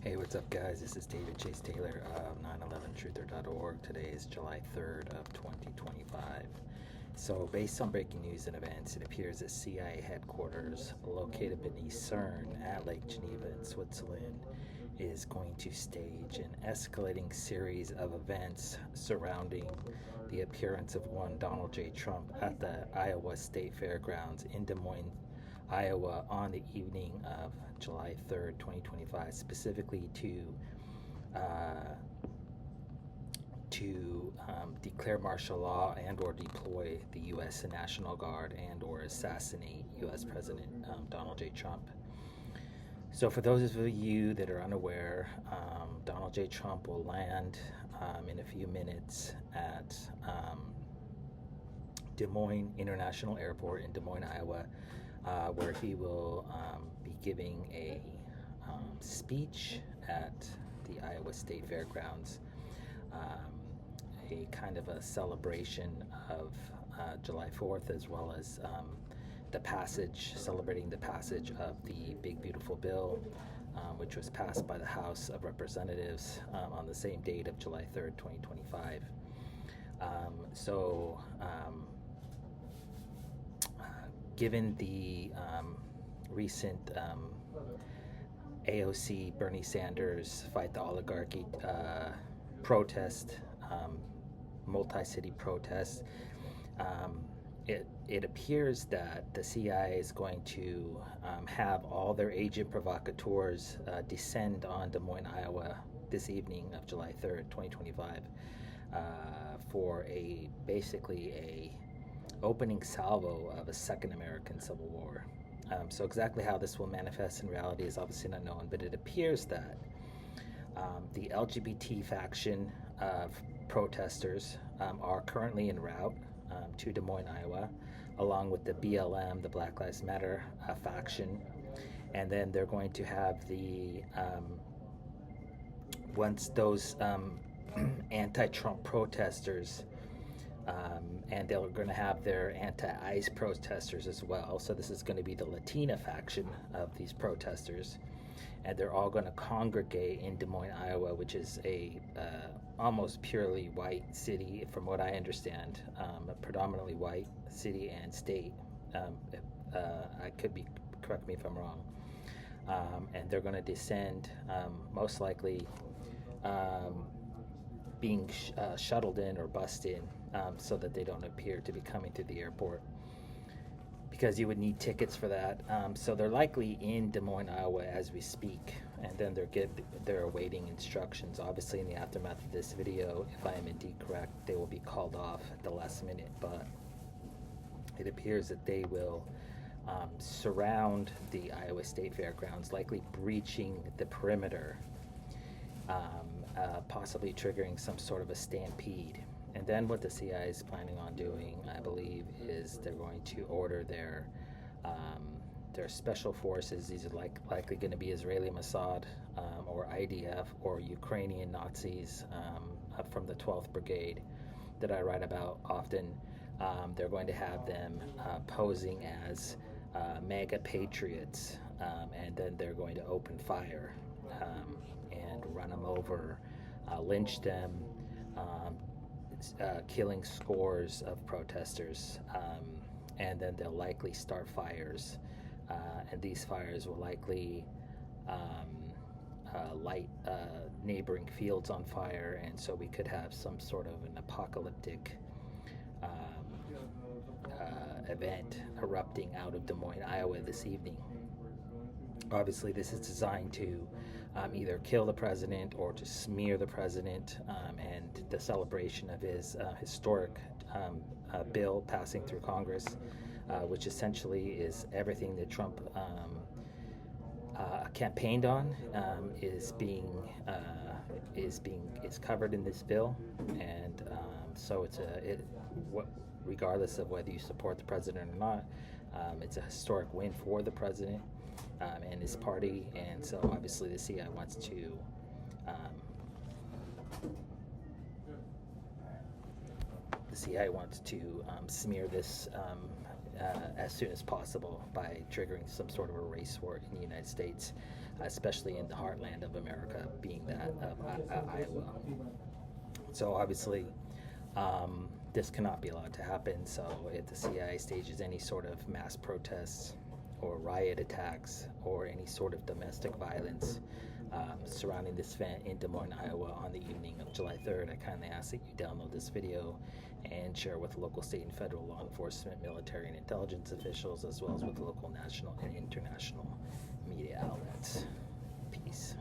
Hey, what's up, guys? This is David Chase Taylor of 911truther.org. Today is July 3rd of 2025. So, based on breaking news and events, it appears that CIA headquarters, located beneath CERN at Lake Geneva in Switzerland, is going to stage an escalating series of events surrounding the appearance of one Donald J. Trump at the Iowa State Fairgrounds in Des Moines, Iowa, on the evening of July 3rd, 2025, specifically uh, to declare martial law and or deploy the U.S. National Guard and or assassinate U.S. President Donald J. Trump. So for those of you that are unaware, Donald J. Trump will land in a few minutes at Des Moines International Airport in Des Moines, Iowa, where he will be giving a speech at the Iowa State Fairgrounds, a kind of a celebration of July 4th, as well as celebrating the passage of the Big Beautiful Bill, which was passed by the House of Representatives on the same date of July 3rd, 2025. Given the recent AOC Bernie Sanders Fight the Oligarchy protest, multi-city protest, it appears that the CIA is going to have all their agent provocateurs descend on Des Moines, Iowa this evening of July 3rd, 2025 for basically a opening salvo of a second American Civil War. So exactly how this will manifest in reality is obviously not known, but it appears that the LGBT faction of protesters are currently en route to Des Moines, Iowa, along with the BLM, the Black Lives Matter faction. And then they're going to have once those anti-Trump protesters, and they're going to have their anti-ICE protesters as well. So this is going to be the Latina faction of these protesters, and they're all going to congregate in Des Moines, Iowa, which is a almost purely white city, from what I understand, a predominantly white city and state. I could be, correct me if I'm wrong. And they're going to descend, most likely being shuttled in or bussed in, so that they don't appear to be coming through the airport, because you would need tickets for that. So they're likely in Des Moines, Iowa as we speak, and then they're awaiting instructions. Obviously, in the aftermath of this video, if I am indeed correct, they will be called off at the last minute, but it appears that they will surround the Iowa State Fairgrounds, likely breaching the perimeter, possibly triggering some sort of a stampede. And then what the CIA is planning on doing, I believe, is they're going to order their special forces. These are likely going to be Israeli Mossad or IDF or Ukrainian Nazis from the 12th Brigade that I write about often. They're going to have them posing as mega patriots, and then they're going to open fire and run them over, lynch them, killing scores of protesters, and then they'll likely start fires, and these fires will likely light neighboring fields on fire, and so we could have some sort of an apocalyptic event erupting out of Des Moines, Iowa this evening. Obviously, this is designed to either kill the president or to smear the president, and the celebration of his historic bill passing through Congress, which essentially is everything that Trump campaigned on, is covered in this bill, and so regardless of whether you support the president or not, it's a historic win for the president and his party. And so obviously the CIA wants to smear this as soon as possible by triggering some sort of a race war in the United States, especially in the heartland of America, being that of Iowa. So obviously, this cannot be allowed to happen. So if the CIA stages any sort of mass protests or riot attacks or any sort of domestic violence surrounding this event in Des Moines, Iowa on the evening of July 3rd, I kindly ask that you download this video and share with local, state, and federal law enforcement, military, and intelligence officials, as well as with local, national, and international media outlets. Peace.